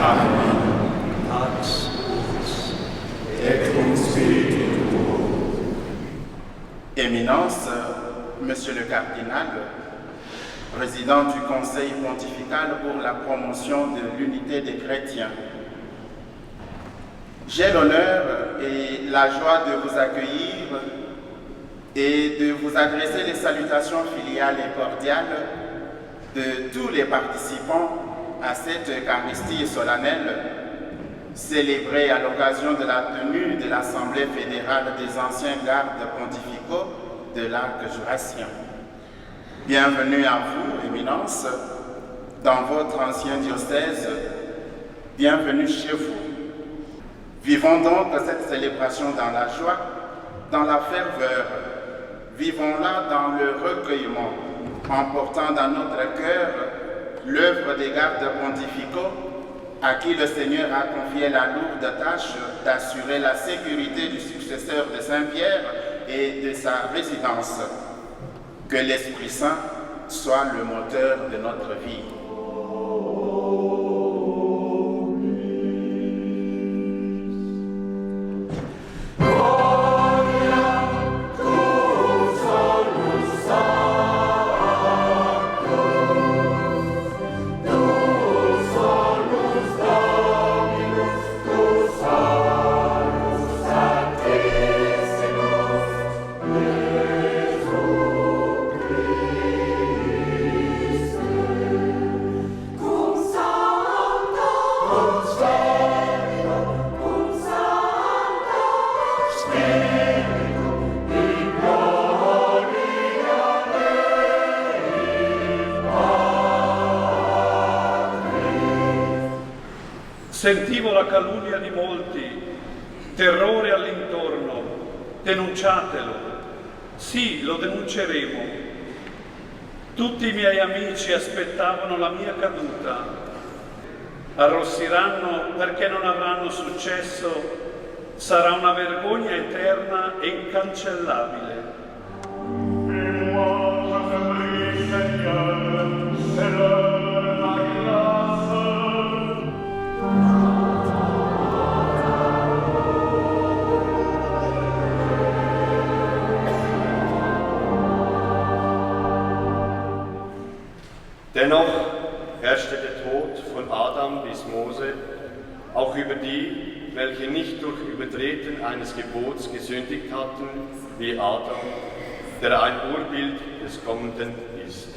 Amen. Pax vos. Et cum spiritu tuo. Éminence, Monsieur le Cardinal, président du Conseil pontifical pour la promotion de l'unité des chrétiens, j'ai l'honneur et la joie de vous accueillir et de vous adresser les salutations filiales et cordiales de tous les participants à cette Eucharistie solennelle célébrée à l'occasion de la tenue de l'Assemblée fédérale des anciens gardes pontificaux de l'Arc jurassien. Bienvenue à vous, Éminence, dans votre ancien diocèse. Bienvenue chez vous. Vivons donc cette célébration dans la joie, dans la ferveur. Vivons-la dans le recueillement, en portant dans notre cœur l'œuvre des gardes pontificaux à qui le Seigneur a confié la lourde tâche d'assurer la sécurité du successeur de Saint-Pierre et de sa résidence. Que l'Esprit Saint soit le moteur de notre vie. Sentivo la calunnia di molti, terrore all'intorno, denunciatelo. Sì, lo denunceremo. Tutti i miei amici aspettavano la mia caduta. Arrossiranno perché non avranno successo. Sarà una vergogna eterna e incancellabile. Dennoch herrschte der Tod von Adam bis Mose auch über die, welche nicht durch Übertreten eines Gebots gesündigt hatten, wie Adam, der ein Urbild des Kommenden ist.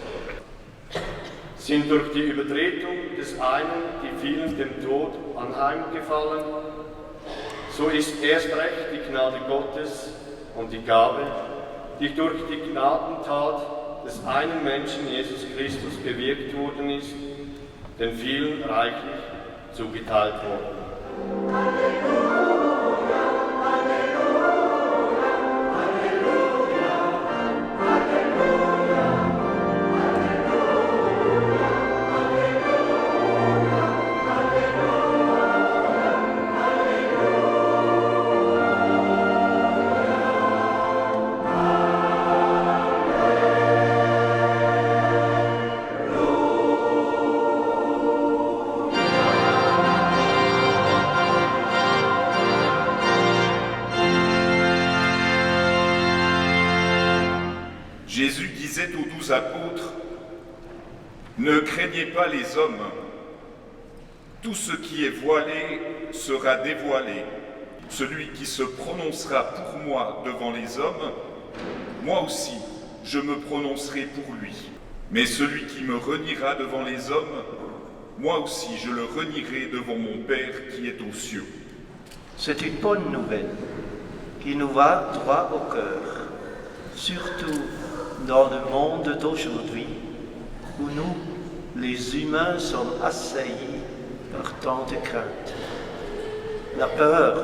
Sind durch die Übertretung des einen die vielen dem Tod anheimgefallen, so ist erst recht die Gnade Gottes und die Gabe, die durch die Gnadentat des einen Menschen, Jesus Christus, bewirkt worden ist, den vielen reichlich zugeteilt worden. Halleluja, Halleluja, Halleluja, Halleluja, Jésus disait aux 12 apôtres, « Ne craignez pas les hommes, tout ce qui est voilé sera dévoilé. Celui qui se prononcera pour moi devant les hommes, moi aussi je me prononcerai pour lui. Mais celui qui me reniera devant les hommes, moi aussi je le renierai devant mon Père qui est aux cieux. » C'est une bonne nouvelle qui nous va droit au cœur, surtout dans le monde d'aujourd'hui où nous, les humains, sommes assaillis par tant de craintes. La peur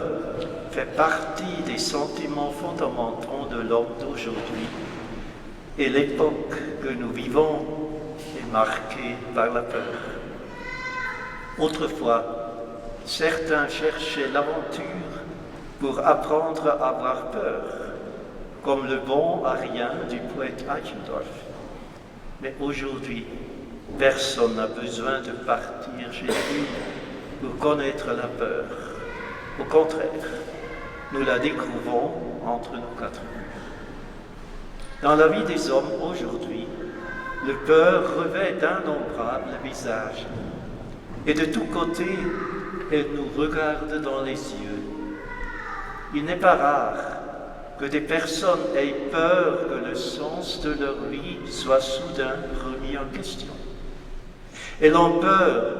fait partie des sentiments fondamentaux de l'homme d'aujourd'hui et l'époque que nous vivons est marquée par la peur. Autrefois, certains cherchaient l'aventure pour apprendre à avoir peur, comme le bon arien du poète Eichendorff. Mais aujourd'hui, personne n'a besoin de partir chez lui pour connaître la peur. Au contraire, nous la découvrons entre nos quatre murs. Dans la vie des hommes aujourd'hui, la peur revêt d'innombrables visages. Et de tous côtés, elle nous regarde dans les yeux. Il n'est pas rare que des personnes aient peur que le sens de leur vie soit soudain remis en question. Elles ont peur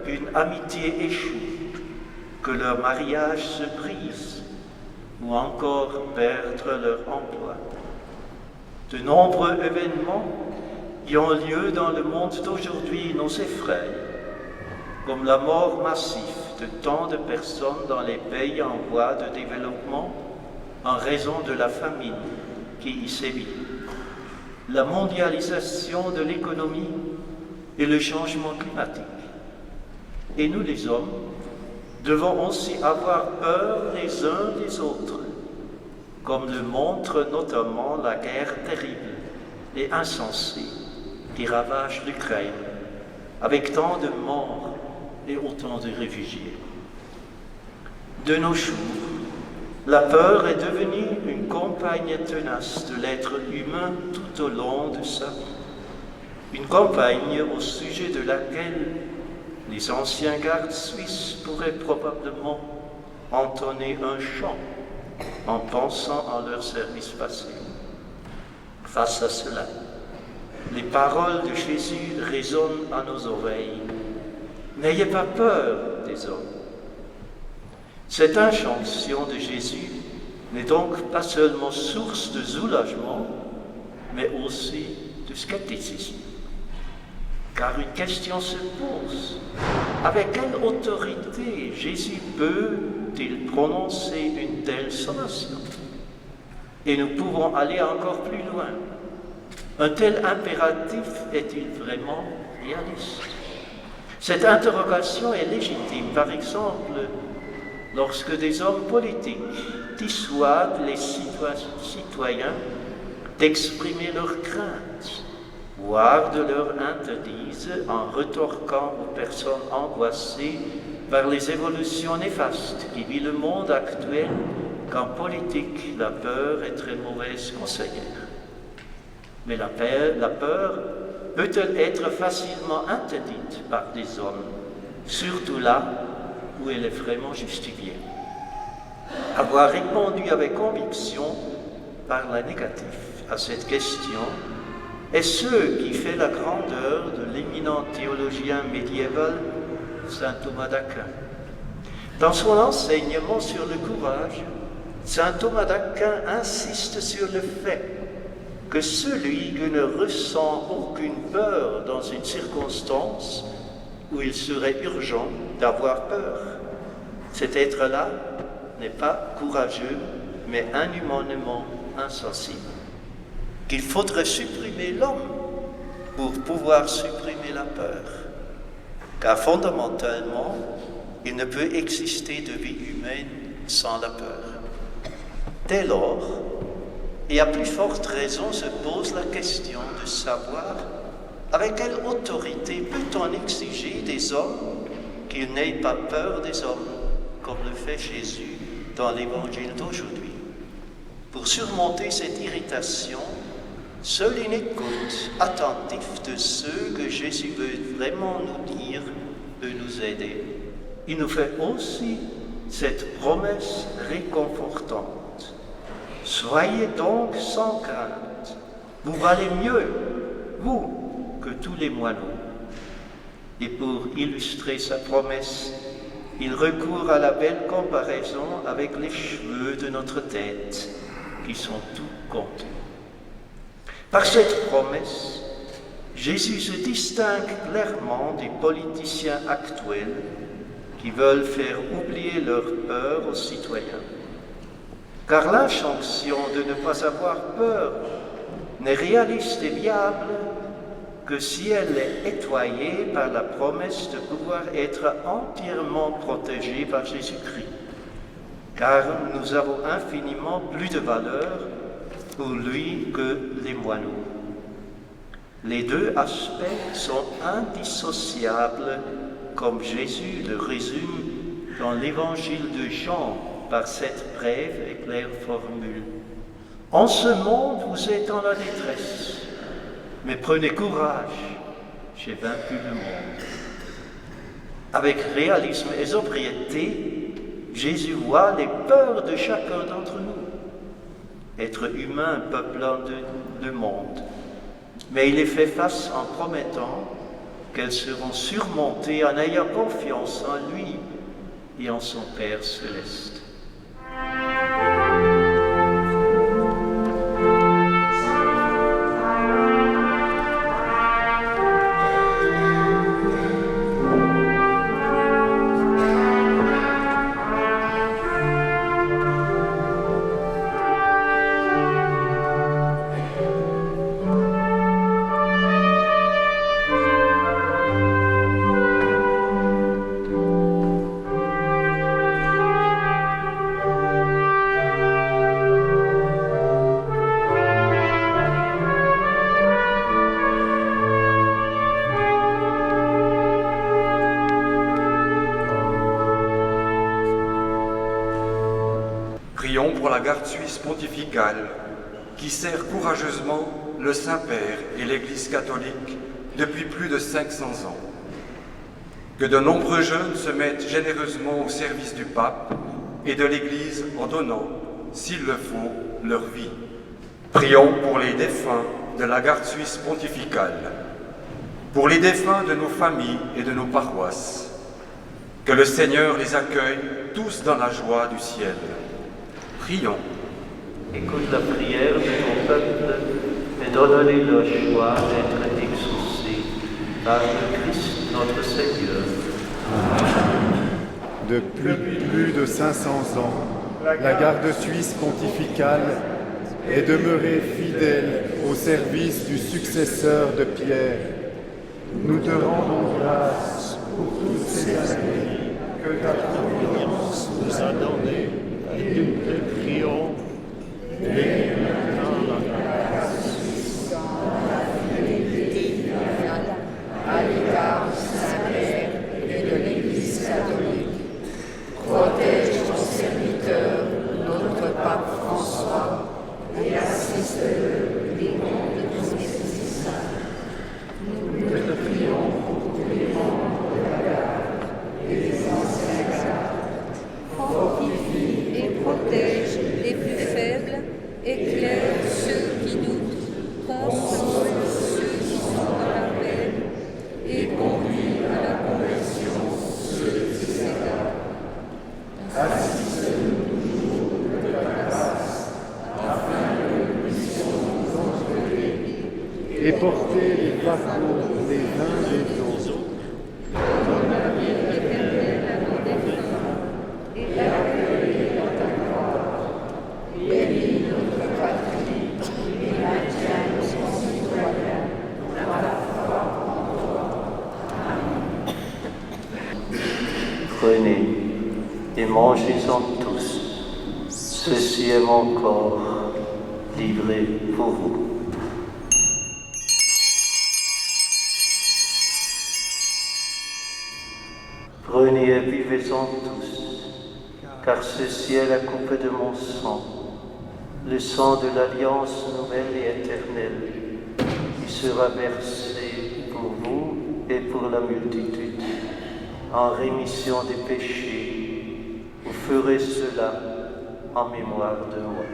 qu'une amitié échoue, que leur mariage se brise ou encore perdre leur emploi. De nombreux événements qui ont lieu dans le monde d'aujourd'hui nous effrayent, comme la mort massive de tant de personnes dans les pays en voie de développement en raison de la famine qui y sévit, la mondialisation de l'économie et le changement climatique. Et nous les hommes devons aussi avoir peur les uns des autres, comme le montre notamment la guerre terrible et insensée qui ravage l'Ukraine, avec tant de morts et autant de réfugiés. De nos jours, la peur est devenue une compagne tenace de l'être humain tout au long de sa vie. Une compagne au sujet de laquelle les anciens gardes suisses pourraient probablement entonner un chant en pensant à leur service passé. Face à cela, les paroles de Jésus résonnent à nos oreilles. N'ayez pas peur des hommes. Cette injonction de Jésus n'est donc pas seulement source de soulagement, mais aussi de scepticisme. Car une question se pose. Avec quelle autorité Jésus peut-il prononcer une telle sommation? Et nous pouvons aller encore plus loin. Un tel impératif est-il vraiment réaliste? Cette interrogation est légitime, par exemple, lorsque des hommes politiques dissuadent les citoyens d'exprimer leurs craintes, voire de leur interdisent en retorquant aux personnes angoissées par les évolutions néfastes qui vit le monde actuel, qu'en politique, la peur est très mauvaise conseillère. Mais la peur peut-elle être facilement interdite par des hommes, surtout là où elle est vraiment justifiée? Avoir répondu avec conviction par la négative à cette question est ce qui fait la grandeur de l'éminent théologien médiéval saint Thomas d'Aquin. Dans son enseignement sur le courage, saint Thomas d'Aquin insiste sur le fait que celui qui ne ressent aucune peur dans une circonstance où il serait urgent d'avoir peur, cet être-là n'est pas courageux, mais inhumainement insensible. Qu'il faudrait supprimer l'homme pour pouvoir supprimer la peur, car fondamentalement, il ne peut exister de vie humaine sans la peur. Dès lors, et à plus forte raison se pose la question de savoir avec quelle autorité peut-on exiger des hommes qu'ils n'aient pas peur des hommes, comme le fait Jésus dans l'évangile d'aujourd'hui. Pour surmonter cette irritation, seule une écoute attentive de ce que Jésus veut vraiment nous dire peut nous aider. Il nous fait aussi cette promesse réconfortante. Soyez donc sans crainte, vous valez mieux, vous, que tous les moineaux. Et pour illustrer sa promesse, il recourt à la belle comparaison avec les cheveux de notre tête, qui sont tout comptés. Par cette promesse, Jésus se distingue clairement des politiciens actuels qui veulent faire oublier leur peur aux citoyens. Car l'injonction de ne pas avoir peur n'est réaliste et viable que si elle est étoilée par la promesse de pouvoir être entièrement protégés par Jésus-Christ. Car nous avons infiniment plus de valeur pour lui que les moineaux. Les deux aspects sont indissociables comme Jésus le résume dans l'évangile de Jean par cette brève et claire formule. En ce monde, vous êtes dans la détresse, mais prenez courage, j'ai vaincu le monde. Avec réalisme et sobriété, Jésus voit les peurs de chacun d'entre nous. Être humain peuplant le monde. Mais il les fait face en promettant qu'elles seront surmontées en ayant confiance en lui et en son Père céleste. Prions pour la garde suisse pontificale qui sert courageusement le Saint-Père et l'Église catholique depuis plus de 500 ans. Que de nombreux jeunes se mettent généreusement au service du pape et de l'Église en donnant, s'il le faut, leur vie. Prions pour les défunts de la garde suisse pontificale, pour les défunts de nos familles et de nos paroisses. Que le Seigneur les accueille tous dans la joie du ciel. Prions. Écoute la prière de ton peuple et donne-lui le choix d'être exaucé par le Christ notre Seigneur. Depuis plus de 500 ans, la garde suisse pontificale est demeurée fidèle au service du successeur de Pierre. Nous te rendons grâce pour toutes ces années que ta providence nous a données et nous te prions. Et maintenant la garde suisse dans la fidélité filiale à l'égard du Saint-Père et de l'Église catholique. Protège ton serviteur, notre pape François, et assiste-le les mondes de ton Esprit Saint. Nous te prions pour tous les membres de la garde et des anciens gardes. Fortifie et protège les plus faibles, éclaire ceux qui doutent, console ceux qui sont dans la peine, et conduit à la conversion ceux qui s'égarent. Assiste-nous toujours de ta grâce, afin que nous puissions nous entraider et porter les fardeaux des uns des autres. Donne la vie éternelle à nos défunts, et accueille dans ta gloire. Bénis notre patrie, et maintiens nos concitoyens dans la foi en toi. Amen. Prenez et mangez-en tous. Ceci est mon corps, livré pour vous. Prenez et buvez-en tous, car ceci est la coupe de mon sang, le sang de l'alliance nouvelle et éternelle, qui sera versé pour vous et pour la multitude, en rémission des péchés. Vous ferez cela en mémoire de moi.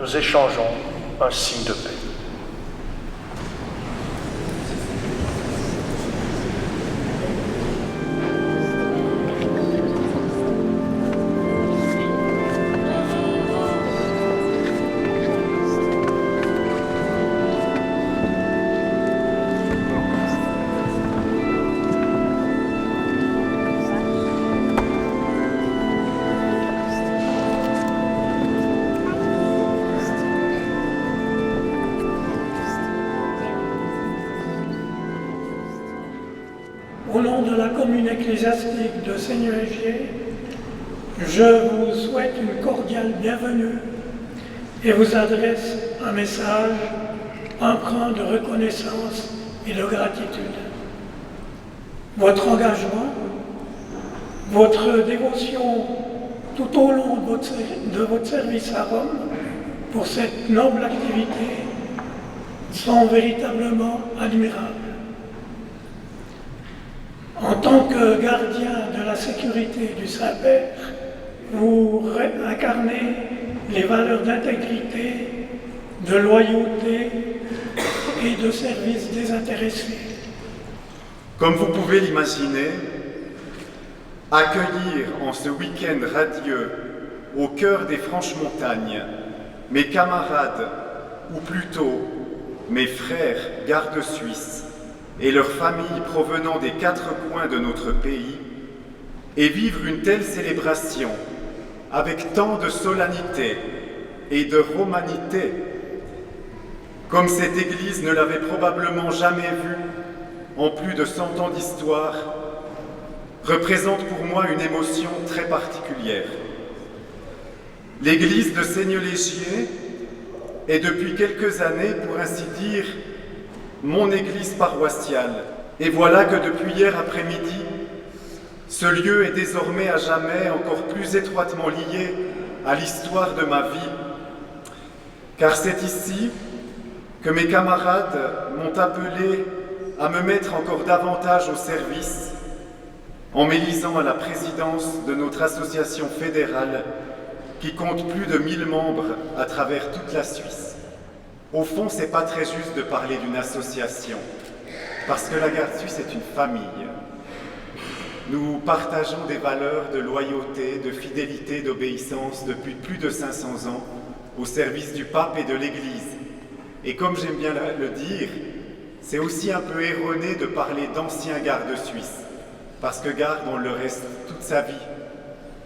Nous échangeons un signe de paix. commune ecclésiastique de Seigneur-Légier, je vous souhaite une cordiale bienvenue et vous adresse un message empreint de reconnaissance et de gratitude. Votre engagement, votre dévotion tout au long de votre service à Rome pour cette noble activité sont véritablement admirables. En tant que gardien de la sécurité du Saint-Père, vous incarnez les valeurs d'intégrité, de loyauté et de service désintéressé. Comme vous pouvez l'imaginer, accueillir en ce week-end radieux au cœur des Franches-Montagnes mes camarades, ou plutôt mes frères gardes suisses et leurs familles provenant des 4 coins de notre pays, et vivre une telle célébration avec tant de solennité et de romanité, comme cette Église ne l'avait probablement jamais vue en plus de 100 ans d'histoire, représente pour moi une émotion très particulière. L'église de Seigneur-Légier est depuis quelques années, pour ainsi dire, mon église paroissiale. Et voilà que depuis hier après-midi, ce lieu est désormais à jamais encore plus étroitement lié à l'histoire de ma vie. Car c'est ici que mes camarades m'ont appelé à me mettre encore davantage au service en m'élisant à la présidence de notre association fédérale qui compte plus de 1000 membres à travers toute la Suisse. Au fond, c'est pas très juste de parler d'une association, parce que la Garde suisse est une famille. Nous partageons des valeurs de loyauté, de fidélité, d'obéissance depuis plus de 500 ans au service du pape et de l'Église. Et comme j'aime bien le dire, c'est aussi un peu erroné de parler d'anciens gardes suisses, parce que garde, on le reste toute sa vie.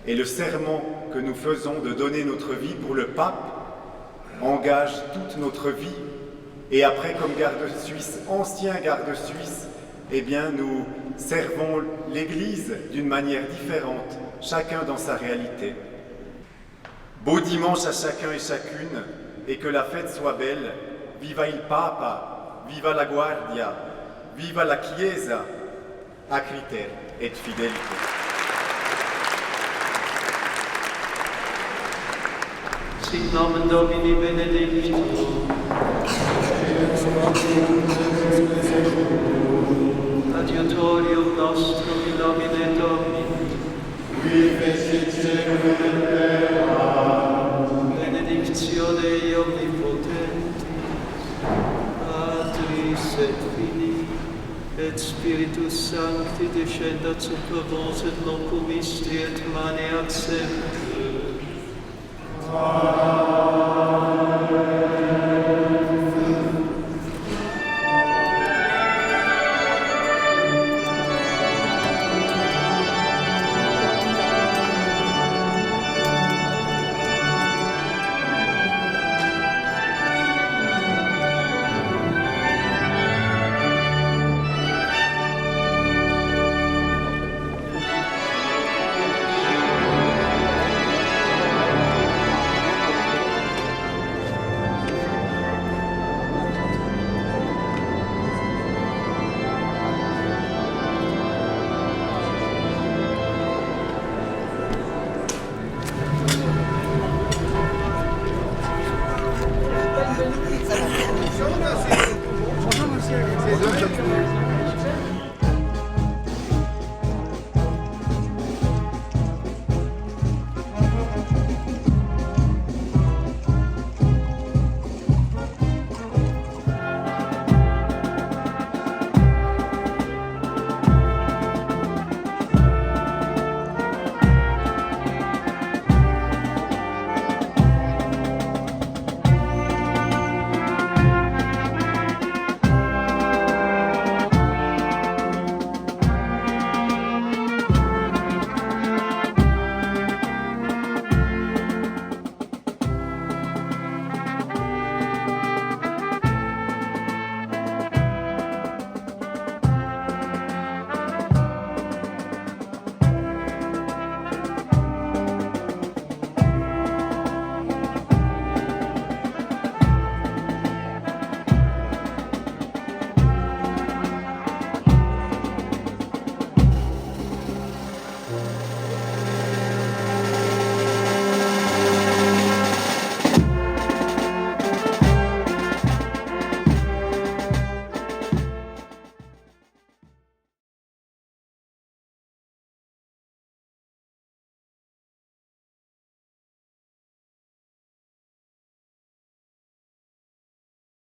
Et le serment que nous faisons de donner notre vie pour le pape engage toute notre vie. Et après, comme garde suisse, ancien garde suisse, eh bien, nous servons l'Église d'une manière différente, chacun dans sa réalité. Beau dimanche à chacun et chacune, et que la fête soit belle. Viva il Papa, viva la Guardia, viva la Chiesa, acriter et fidélité. Sit nomen Domini benedictum. Adiutorium nostrum in nomine Domini. Qui fecit secum et terra. Benedictio Dei omnipotenti, Patris et Filii, et Spiritus Sancti descendat super vos et locumisti et maneat semper. Amen.